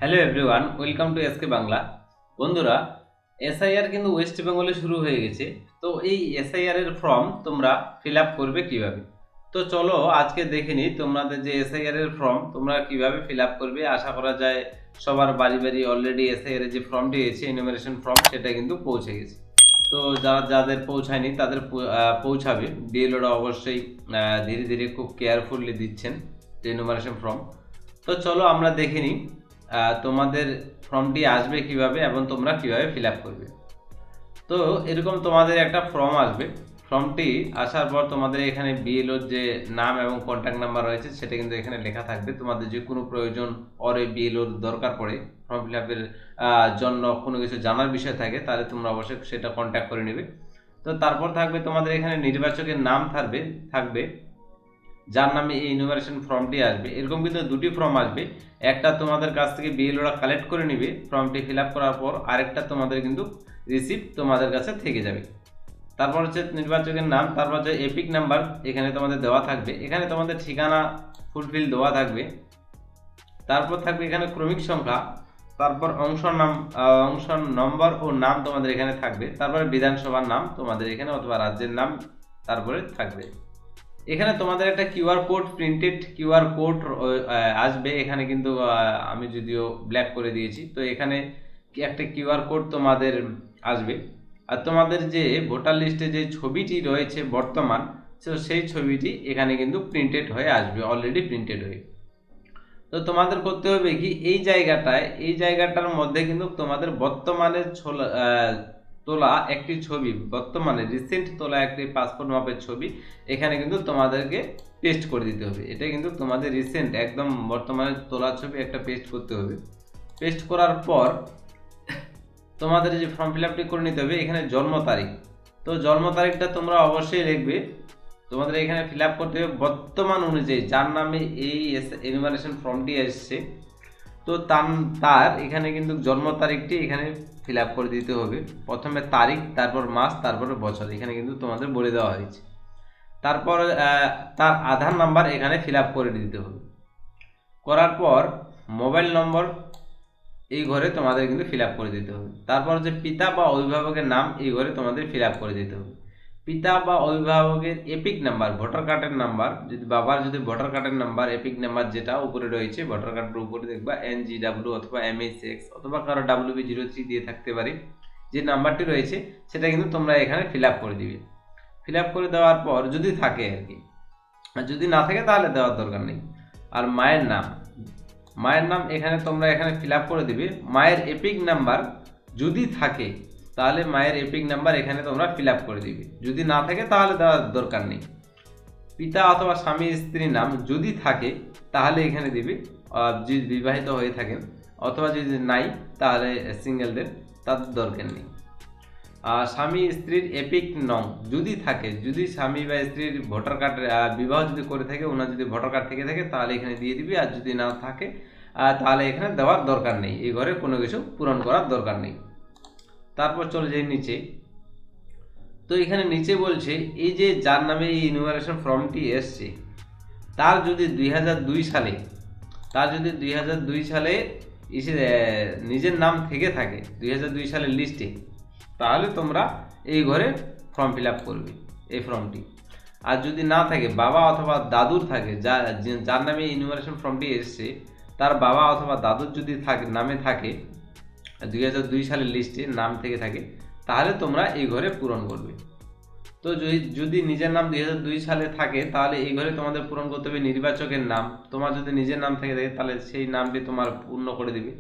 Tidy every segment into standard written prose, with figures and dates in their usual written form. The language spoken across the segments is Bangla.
Hello everyone, welcome to SK Bangla. বন্ধুরা, এসআইআর কিন্তু ওয়েস্ট বেঙ্গলে শুরু হয়ে গেছে। তো এই এসআইআর এর ফর্ম তোমরা ফিল আপ করবে কিভাবে? তো চলো আজকে দেখে নিই তোমাদের যে এসআইআর এর ফর্ম তোমরা কিভাবে ফিল আপ করবে। আশা করা যায় সবার বাড়ি বাড়ি অলরেডি এসআইআর এর যে ফর্মটি এসেছে, এনুমারেশন ফর্ম, সেটা কিন্তু পৌঁছে গেছে। তো যাদের পৌঁছায়নি তাদের পৌঁছাবে। বিএলওরা অবশ্যই ধীরে ধীরে খুব কেয়ারফুলি দিচ্ছেন এনুমারেশন ফর্ম। তো চলো আমরা দেখে নিই তোমাদের ফর্মটি আসবে কিভাবে এবং তোমরা কিভাবে ফিল আপ করবে। তো এরকম তোমাদের একটা ফর্ম আসবে। ফর্মটি আসার পর তোমাদের এখানে বিএলওর যে নাম এবং কন্ট্যাক্ট নাম্বার রয়েছে সেটা কিন্তু এখানে লেখা থাকবে। তোমাদের যে কোনো প্রয়োজন পরে বিএলওর দরকার পড়ে, ফর্ম ফিল আপের জন্য কোনো কিছু জানার বিষয় থাকে, তাহলে তোমরা অবশ্যই সেটা কন্ট্যাক্ট করে নেবে। তো তারপর থাকবে তোমাদের এখানে নির্বাচকের নাম থাকবে যার নামে এই ইনুমারেশন ফর্মটি আসবে। এরকম কিন্তু দুটি ফর্ম আসবে। একটা তোমাদের কাছ থেকে বিএলওরা কালেক্ট করে নেবে ফর্মটি ফিল আপ করার পর, আরেকটা তোমাদের কিন্তু রিসিপ্ট তোমাদের কাছে থেকে যাবে। তারপর হচ্ছে নির্বাচকের নাম, তারপর হচ্ছে এপিক নাম্বার এখানে তোমাদের দেওয়া থাকবে। এখানে তোমাদের ঠিকানা ফুলফিল দেওয়া থাকবে। তারপর থাকবে এখানে ক্রমিক সংখ্যা, তারপর অংশ নম্বর ও নাম তোমাদের এখানে থাকবে। তারপরে বিধানসভার নাম তোমাদের এখানে অথবা রাজ্যের নাম তারপরে থাকবে। এখানে তোমাদের একটা QR code, printed QR code আসবে। এখানে কিন্তু আমি যদিও ব্ল্যাক করে দিয়েছি, তো এখানে একটা কিউআর কোড তোমাদের আসবে। আর তোমাদের যে ভোটার লিস্টে যে ছবিটি রয়েছে বর্তমান, তো সেই ছবিটি এখানে কিন্তু প্রিন্টেড হয়ে আসবে, অলরেডি প্রিন্টেড হয়ে। তো তোমাদের করতে হবে কি, এই জায়গাটার মধ্যে কিন্তু তোমাদের বর্তমানে তোলা একটি ছবি, বর্তমানে রিসেন্ট তোলা একটি পাসপোর্ট মাপের ছবি এখানে কিন্তু তোমাদেরকে পেস্ট করে দিতে হবে। এটা কিন্তু তোমাদের রিসেন্ট একদম বর্তমানে তোলা ছবি একটা পেস্ট করতে হবে। পেস্ট করার পর তোমাদের যে ফর্ম ফিল আপটি করে নিতে হবে এখানে জন্ম তারিখ। তো জন্ম তারিখটা তোমরা অবশ্যই লিখবে। তোমাদের এখানে ফিল আপ করতে হবে বর্তমান অনুযায়ী যার নামে এই এনুমারেশন ফর্মটি এসছে, তো তার এখানে কিন্তু জন্ম তারিখটি এখানে ফিল আপ করে দিতে হবে। প্রথমে তারিখ, তারপর মাস, তারপরে বছর, এখানে কিন্তু তোমাদের বলে দেওয়া হয়েছে। তারপর তার আধার নাম্বার এখানে ফিল আপ করে দিতে হবে। করার পর মোবাইল নম্বর এই ঘরে তোমাদের কিন্তু ফিল আপ করে দিতে হবে। তারপর যে পিতা বা অভিভাবকের নাম এই ঘরে তোমাদের ফিল আপ করে দিতে হবে। পিতা বা অভিভাবকের এপিক নাম্বার, ভোটার কার্ডের নাম্বার, যদি বাবার যদি ভোটার কার্ডের নাম্বার এপিক নাম্বার যেটা উপরে রয়েছে ভোটার কার্ডের উপরে দেখবা NGW অথবা MH6 অথবা কারো WB03 দিয়ে থাকতে পারে, যে নাম্বারটি রয়েছে সেটা কিন্তু তোমরা এখানে ফিল আপ করে দিবে। ফিল আপ করে দেওয়ার পর যদি থাকে আর কি, আর যদি না থাকে তাহলে দেওয়ার দরকার নেই। আর মায়ের নাম এখানে তোমরা এখানে ফিল আপ করে দিবে। মায়ের এপিক নাম্বার যদি থাকে তাহলে মায়ের এপিক নাম্বার এখানে তোমরা ফিল আপ করে দিবে, যদি না থাকে তাহলে দেওয়ার দরকার নেই। পিতা অথবা স্বামী স্ত্রীর নাম যদি থাকে তাহলে এখানে দিবে, যদি বিবাহিত হয়ে থাকেন, অথবা যদি নাই তাহলে সিঙ্গেলদের তাদের দরকার নেই। আর স্বামী স্ত্রীর এপিক নং যদি থাকে, যদি স্বামী বা স্ত্রীর ভোটার কার্ড বিবাহ যদি করে থাকে, ওনার যদি ভোটার কার্ড থেকে থাকে তাহলে এখানে দিয়ে দিবি। আর যদি না থাকে তাহলে এখানে দেওয়ার দরকার নেই, এই ঘরে কোনো কিছু পূরণ করার দরকার নেই। তারপর চলে যাই নিচে। তো এখানে নিচে বলছে এই যে যার নামে এই ইনুমারেশন ফর্মটি এসছে তার যদি 2002 সালে নিজের নাম থেকে থাকে 2002 সালের লিস্টে, তাহলে তোমরা এই ঘরে ফর্ম ফিল আপ করবে এই ফর্মটি। আর যদি না থাকে, বাবা অথবা দাদুর থাকে, যার নামে ইনুমারেশন ফর্মটি এসছে তার বাবা অথবা দাদুর যদি নামে থাকে 2002 সালের লিস্টে নাম থেকে থাকে, তাহলে তোমরা এই ঘরে পূরণ করবে। তো যদি নিজের নাম 2002 সালে থাকে তাহলে এই ঘরে তোমাদের পূরণ করতে হবে নির্বাচকের নাম। তোমার যদি নিজের নাম থেকে থাকে তাহলে সেই নামটি তোমার পূর্ণ করে দিবে।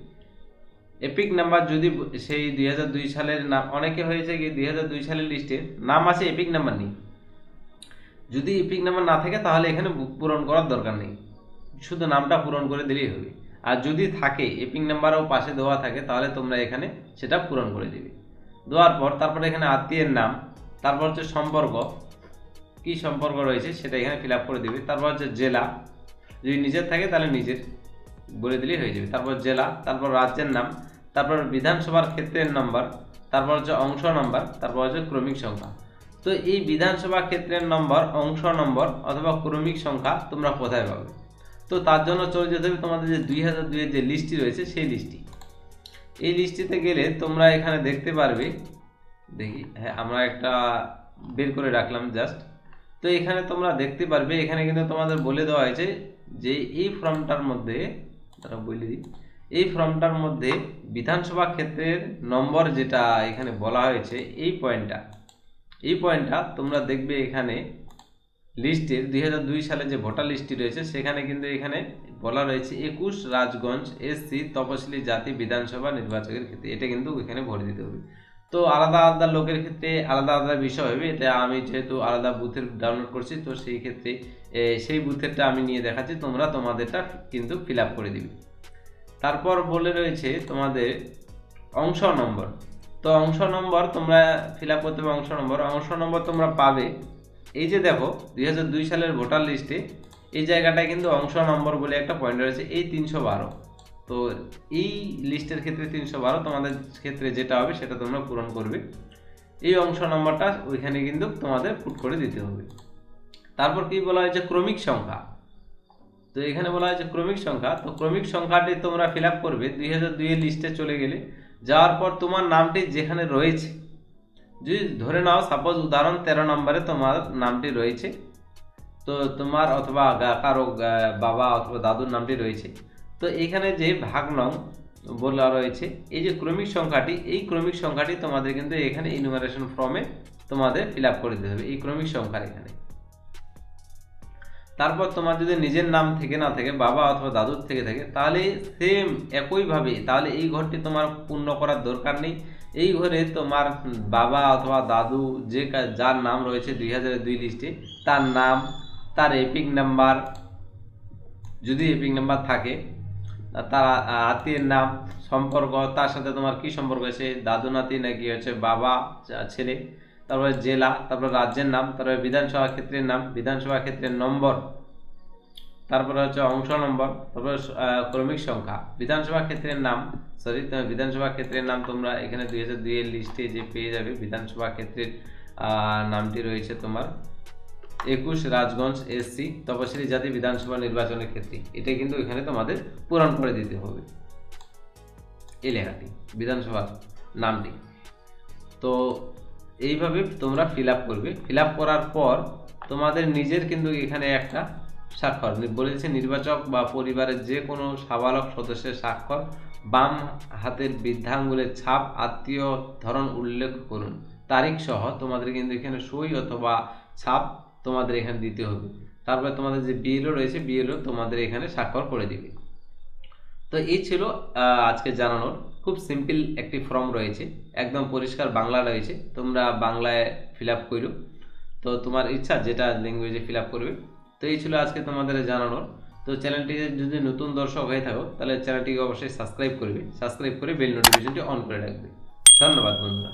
এপিক নাম্বার যদি সেই 2002 সালের নাম, অনেকে হয়েছে কি 2002 সালের লিস্টে নাম আছে এপিক নাম্বার নেই, যদি এপিক নাম্বার না থাকে তাহলে এখানে পূরণ করার দরকার নেই, শুধু নামটা পূরণ করে দিলেই হবে। আর যদি থাকে এপিক নাম্বারও পাশে দেওয়া থাকে তাহলে তোমরা এখানে সেটা পূরণ করে দিবে। দেওয়ার পর তারপরে এখানে আত্মীয়ের নাম, তারপর হচ্ছে সম্পর্ক, কি সম্পর্ক রয়েছে সেটা এখানে ফিল আপ করে দিবে। তারপর হচ্ছে জেলা, যদি নিজের থাকে তাহলে নিজের বলে দিলেই হয়ে যাবে। তারপর জেলা, তারপর রাজ্যের নাম, তারপর বিধানসভার ক্ষেত্রের নম্বর, তারপর হচ্ছে অংশ নম্বর, তারপর হচ্ছে ক্রমিক সংখ্যা। তো এই বিধানসভা ক্ষেত্রের নম্বর, অংশ নম্বর অথবা ক্রমিক সংখ্যা তোমরা কোথায় পাবে? তো তার জন্য চলে যেতে হবে তোমাদের যে 2002 এর যে লিস্টটি রয়েছে সেই লিস্টটি। এই লিস্টটিতে গেলে তোমরা এখানে দেখতে পারবে, দেখি হ্যাঁ আমরা একটা বের করে রাখলাম জাস্ট। তো এখানে তোমরা দেখতে পারবে এখানে কিন্তু তোমাদের বলে দেওয়া হয়েছে যে এই ফর্মটার মধ্যে, তারা বলে দিই, এই ফর্মটার মধ্যে বিধানসভা ক্ষেত্রের নম্বর যেটা এখানে বলা হয়েছে এই পয়েন্টটা তোমরা দেখবে এখানে লিস্টের 2002 সালে যে ভোটার লিস্টটি রয়েছে সেখানে কিন্তু এখানে বলা রয়েছে 21 রাজগঞ্জ এসসি তপশিলি জাতি বিধানসভা নির্বাচকের ক্ষেত্রে, এটা কিন্তু এখানে ভরে দিতে হবে। তো আলাদা আলাদা লোকের ক্ষেত্রে আলাদা আলাদা বিষয় হবে, এটা আমি যেহেতু আলাদা বুথের ডাউনলোড করছি তো সেই ক্ষেত্রে সেই বুথেরটা আমি নিয়ে দেখাচ্ছি, তোমরা তোমাদেরটা কিন্তু ফিল আপ করে দিবে। তারপর বলে রয়েছে তোমাদের অংশ নম্বর। তো অংশ নম্বর তোমরা ফিল আপ করতে হবে। অংশ নম্বর তোমরা পাবে এই যে দেখো 2002 সালের ভোটার লিস্টে এই জায়গাটায় কিন্তু অংশ নম্বর বলে একটা পয়েন্ট রয়েছে এই 312। তো এই লিস্টের ক্ষেত্রে 312, তোমাদের ক্ষেত্রে যেটা হবে সেটা তোমরা পূরণ করবে। এই অংশ নম্বরটা ওইখানে কিন্তু তোমাদের পুট করে দিতে হবে। তারপর কি বলা হয়েছে ক্রমিক সংখ্যা। তো এখানে বলা হয়েছে ক্রমিক সংখ্যা, তো ক্রমিক সংখ্যাটি তোমরা ফিল আপ করবে 2002 এর লিস্টে চলে গেলে, যাওয়ার পর তোমার নামটি যেখানে রয়েছে, যদি ধরে নাও সাপোজ উদাহরণ 13 নম্বরে তোমার নামটি রয়েছে, তো তোমার অথবা কারো বাবা অথবা দাদুর নামটি রয়েছে, তো এখানে যে ভাগ নং বলা রয়েছে এই যে ক্রমিক সংখ্যাটি, এই ক্রমিক সংখ্যাটি তোমাদের কিন্তু এখানে ইনুমারেশন ফর্মে তোমাদের ফিল আপ করে দিতে হবে এই ক্রমিক সংখ্যার এখানে। তারপর তোমার যদি নিজের নাম থেকে না থাকে, বাবা অথবা দাদুর থেকে থাকে, তাহলে সেম একইভাবে তাহলে এই ঘরটি তোমার পূর্ণ করার দরকার নেই। এই ঘরে তোমার বাবা অথবা দাদু যার নাম রয়েছে 2002 লিস্টে তার নাম, তার এপিক নাম্বার, যদি এপিক নাম্বার থাকে, তার আত্মীয়ের নাম, সম্পর্ক, তার সাথে তোমার কি সম্পর্ক আছে, দাদু নাতি নাকি হচ্ছে বাবা ছেলে, তারপরে জেলা, তারপর রাজ্যের নাম, তারপরে বিধানসভা ক্ষেত্রের নাম, বিধানসভা ক্ষেত্রের নম্বর, তারপরে হচ্ছে অংশ নম্বর, তারপরে ক্রমিক সংখ্যা, বিধানসভা ক্ষেত্রের নাম, বিধানসভা ক্ষেত্রের নাম তোমরা এখানে 2002 এর লিস্টে যে পেয়ে যাবে। বিধানসভা ক্ষেত্রের নামটি রয়েছে তোমার 21 রাজগঞ্জ এসসি তপশিলি জাতি বিধানসভা নির্বাচনের ক্ষেত্রে, এটা কিন্তু এখানে তোমাদের পূরণ করে দিতে হবে এই লেখাটি, বিধানসভার নামটি। তো এইভাবে তোমরা ফিল আপ করবে। ফিল আপ করার পর তোমাদের নিজের কিন্তু এখানে একটা স্বাক্ষর বলেছে, নির্বাচক বা পরিবারের যে কোনো সাবালক সদস্যের স্বাক্ষর, বাম হাতের বৃদ্ধাঙ্গুলের ছাপ, আত্মীয় ধরন উল্লেখ করুন, তারিখ সহ তোমাদের কিন্তু এখানে সই অথবা ছাপ তোমাদের এখানে দিতে হবে। তারপরে তোমাদের যে বিএলও রয়েছে বিএলও তোমাদের এখানে স্বাক্ষর করে দিবে। তো এই ছিল আজকে জানানোর, খুব সিম্পল একটি ফর্ম রয়েছে, একদম পরিষ্কার বাংলা রয়েছে, তোমরা বাংলায় ফিল আপ করো, তো তোমার ইচ্ছা যেটা ল্যাঙ্গুয়েজে ফিল আপ করবে। তো এই ছিল আজকে তোমাদের জানানোর। তো চ্যানেলটিতে যদি নতুন দর্শক হয়ে থাকো তাহলে চ্যানেলটিকে অবশ্যই সাবস্ক্রাইব করবে, সাবস্ক্রাইব করে বেল নোটিফিকেশনটি অন করে রাখবে। ধন্যবাদ বন্ধুরা।